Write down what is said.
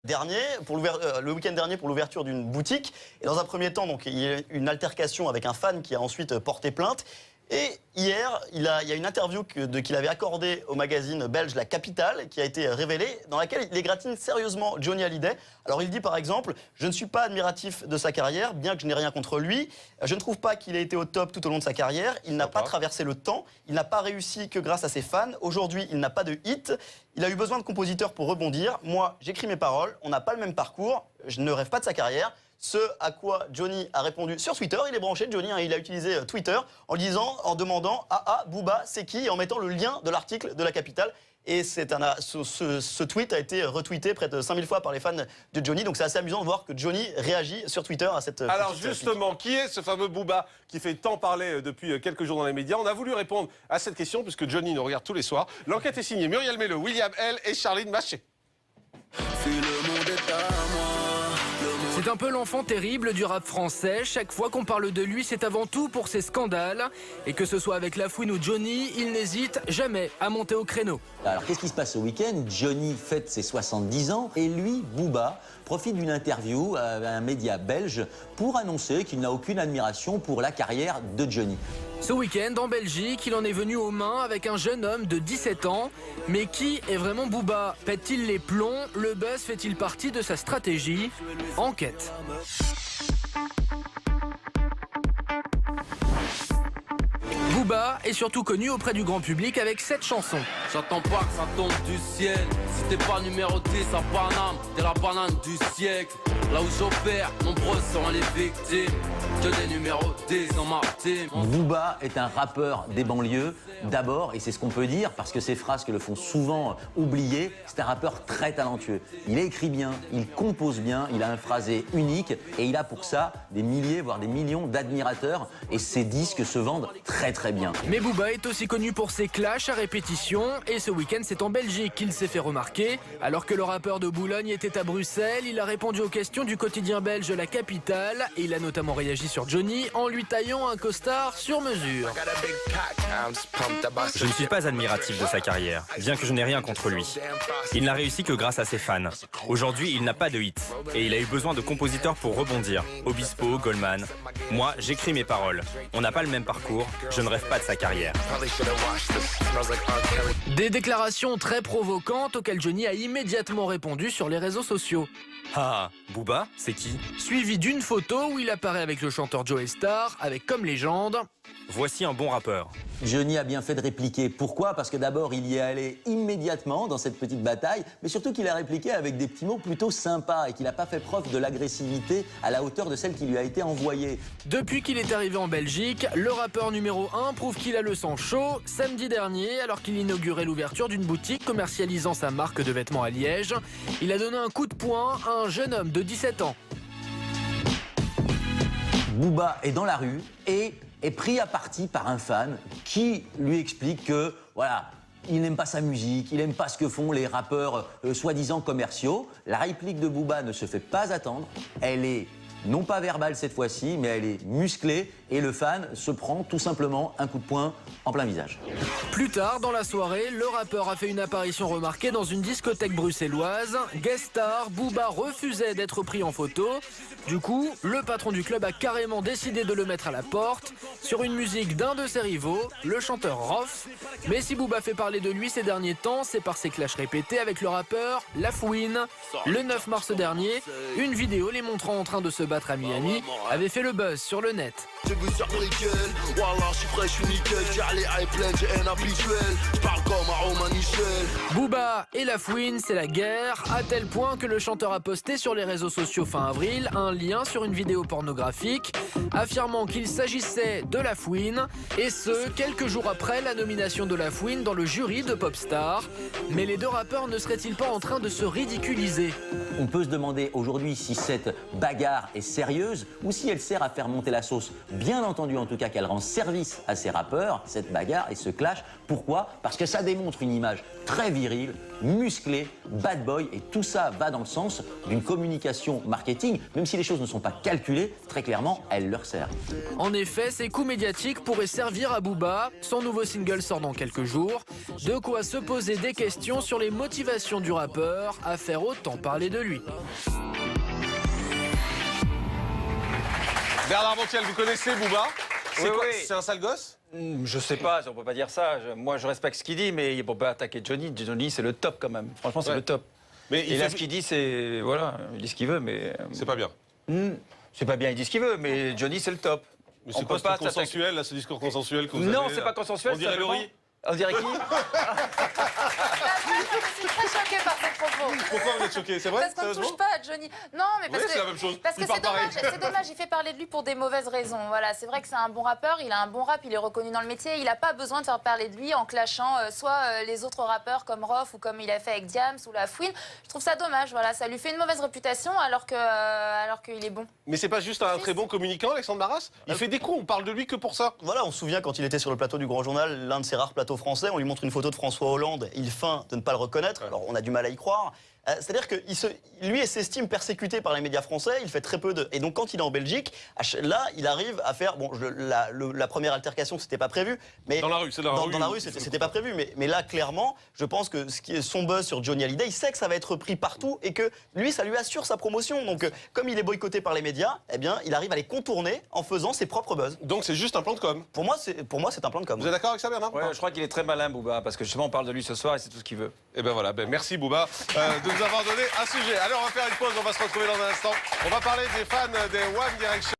le week-end dernier pour l'ouverture d'une boutique. Et dans un premier temps, donc, il y a eu une altercation avec un fan qui a ensuite porté plainte. Et hier, il y a une interview qu'il avait accordée au magazine belge La Capitale qui a été révélée, dans laquelle il égratigne sérieusement Johnny Hallyday. Alors il dit par exemple « Je ne suis pas admiratif de sa carrière, bien que je n'ai rien contre lui. Je ne trouve pas qu'il ait été au top tout au long de sa carrière. Il n'a pas traversé le temps. Il n'a pas réussi que grâce à ses fans. Aujourd'hui, il n'a pas de hit. Il a eu besoin de compositeurs pour rebondir. Moi, j'écris mes paroles. On n'a pas le même parcours. Je ne rêve pas de sa carrière. » Ce à quoi Johnny a répondu sur Twitter. Il est branché, Johnny, il a utilisé Twitter en demandant « Ah, Booba, c'est qui ?» et en mettant le lien de l'article de La Capitale. Et ce tweet a été retweeté près de 5000 fois par les fans de Johnny. Donc c'est assez amusant de voir que Johnny réagit sur Twitter à cette Alors justement, qui est ce fameux Booba qui fait tant parler depuis quelques jours dans les médias? On a voulu répondre à cette question puisque Johnny nous regarde tous les soirs. L'enquête est signée Muriel Mello, William L et Charline Maché. Si le monde est à moi. C'est un peu l'enfant terrible du rap français. Chaque fois qu'on parle de lui, c'est avant tout pour ses scandales. Et que ce soit avec La Fouine ou Johnny, il n'hésite jamais à monter au créneau. Alors qu'est-ce qui se passe ce week-end? Johnny fête ses 70 ans et lui, Booba, profite d'une interview à un média belge pour annoncer qu'il n'a aucune admiration pour la carrière de Johnny. Ce week-end, en Belgique, il en est venu aux mains avec un jeune homme de 17 ans. Mais qui est vraiment Booba? Pète-t-il les plombs? Le buzz fait-il partie de sa stratégie? Enquête. Booba est surtout connu auprès du grand public avec cette chanson. J'attends pas que ça tombe du ciel. Si t'es pas numéroté, ça Paname, t'es la banane du siècle. Là où j'opère, nombreux sont les victimes. Que des numérotés dans ma team. Booba est un rappeur des banlieues, d'abord, et c'est ce qu'on peut dire, parce que ces phrases que le font souvent oublier, c'est un rappeur très talentueux. Il écrit bien, il compose bien, il a un phrasé unique, et il a pour ça des milliers, voire des millions d'admirateurs, et ses disques se vendent très très bien. Mais Booba est aussi connu pour ses clashs à répétition, et ce week-end c'est en Belgique qu'il s'est fait remarquer. Alors que le rappeur de Boulogne était à Bruxelles, il a répondu aux questions du quotidien belge La Capitale, et il a notamment réagi sur Johnny en lui taillant un costard sur mesure. Je ne suis pas admiratif de sa carrière, bien que je n'ai rien contre lui. Il n'a réussi que grâce à ses fans. Aujourd'hui, il n'a pas de hit, et il a eu besoin de compositeurs pour rebondir. Obispo, Goldman. Moi, j'écris mes paroles. On n'a pas le même parcours, je ne rêve pas de sa carrière. Des déclarations très provocantes auxquelles Johnny a immédiatement répondu sur les réseaux sociaux. Ah, Booba, c'est qui? Suivi d'une photo où il apparaît avec le chanteur Joey Starr, avec comme légende: voici un bon rappeur. Johnny a bien fait de répliquer. Pourquoi? Parce que d'abord, il y est allé immédiatement dans cette petite bataille, mais surtout qu'il a répliqué avec des petits mots plutôt sympas et qu'il n'a pas fait preuve de l'agressivité à la hauteur de celle qui lui a été envoyée. Depuis qu'il est arrivé en Belgique, le rappeur numéro 1 prouve qu'il a le sang chaud. Samedi dernier, alors qu'il inaugurait l'ouverture d'une boutique commercialisant sa marque de vêtements à Liège, il a donné un coup de poing à un jeune homme de 17 ans. Booba est dans la rue et est pris à partie par un fan qui lui explique que, voilà, il n'aime pas sa musique, il n'aime pas ce que font les rappeurs soi-disant commerciaux. La réplique de Booba ne se fait pas attendre, elle est non pas verbale cette fois-ci, mais elle est musclée et le fan se prend tout simplement un coup de poing en plein visage. Plus tard dans la soirée, le rappeur a fait une apparition remarquée dans une discothèque bruxelloise. Guest star, Booba refusait d'être pris en photo. Du coup, le patron du club a carrément décidé de le mettre à la porte sur une musique d'un de ses rivaux, le chanteur Rof. Mais si Booba fait parler de lui ces derniers temps, c'est par ses clashs répétés avec le rappeur La Fouine. Le 9 mars dernier, une vidéo les montrant en train de se battre à Miami avait fait le buzz sur le net. Booba et La Fouine, c'est la guerre, à tel point que le chanteur a posté sur les réseaux sociaux fin avril un lien sur une vidéo pornographique affirmant qu'il s'agissait de La Fouine, et ce, quelques jours après la nomination de La Fouine dans le jury de Popstar. Mais les deux rappeurs ne seraient-ils pas en train de se ridiculiser? On peut se demander aujourd'hui si cette bagarre est sérieuse ou si elle sert à faire monter la sauce. Bien entendu, en tout cas, qu'elle rend service à ces rappeurs, cette bagarre et ce clash. Pourquoi? Parce que ça démontre une image très virile, musclée, bad boy, et tout ça va dans le sens d'une communication marketing. Même si les choses ne sont pas calculées, très clairement, elle leur sert. En effet, ces coups médiatiques pourraient servir à Booba. Son nouveau single sort dans quelques jours. De quoi se poser des questions sur les motivations du rappeur à faire autant parler de lui. Bernard Montiel, vous connaissez Booba? C'est Oui, quoi? oui. C'est un sale gosse? Je sais pas, on peut pas dire ça. Moi, je respecte ce qu'il dit, mais il faut pas attaquer Johnny. Johnny, c'est le top quand même. Franchement, c'est Ouais. le top. Mais Et là, ce qu'il dit, c'est... Voilà, il dit ce qu'il veut, mais... C'est pas bien. C'est pas bien, il dit ce qu'il veut, mais Johnny, c'est le top. Mais On c'est peut pas s'attaquer. consensuel, là, ce discours consensuel que vous Non, avez, c'est là. pas consensuel. On dirait simplement- Laurie. On dirait qui? Je suis très choquée par ces propos. Pourquoi vous êtes choqué? C'est vrai? Parce qu'on ne Sérieusement? touche pas à Johnny. Non, mais parce Oui, que c'est la même chose. Parce que Il parle c'est dommage, pareil. c'est dommage. Il fait parler de lui pour des mauvaises raisons. Voilà, c'est vrai que c'est un bon rappeur. Il a un bon rap. Il est reconnu dans le métier. Il n'a pas besoin de faire parler de lui en clashant soit les autres rappeurs comme Rof ou comme il a fait avec Diams ou La Fouine. Je trouve ça dommage. Voilà, ça lui fait une mauvaise réputation alors qu'il est bon. Mais c'est pas juste un très bon communicant, Alexandre Barras? Il fait des coups, on parle de lui que pour ça. Voilà, on se souvient quand il était sur le plateau du Grand Journal, l'un de ses rares plateaux français, on lui montre une photo de François Hollande, il feint de ne pas le reconnaître, alors on a du mal à y croire. C'est-à-dire que lui s'estime persécuté par les médias français, il fait très peu de... Et donc quand il est en Belgique, là, il arrive à faire... Bon, la première altercation, c'était pas prévu, mais... Dans la rue, c'est dans la rue. Dans la rue, c'était pas prévu, mais là, clairement, je pense que ce qui est son buzz sur Johnny Hallyday, il sait que ça va être pris partout et que lui, ça lui assure sa promotion. Donc, comme il est boycotté par les médias, eh bien, il arrive à les contourner en faisant ses propres buzz. Donc c'est juste un plan de com. Pour moi, c'est un plan de com. Vous êtes d'accord avec ça, Bernard? Ouais, je crois qu'il est très malin, Booba, parce que justement, on parle de lui ce soir et c'est tout ce qu'il veut. Et ben voilà, merci Booba de nous avoir donné un sujet. Allez, on va faire une pause, on va se retrouver dans un instant. On va parler des fans des One Direction.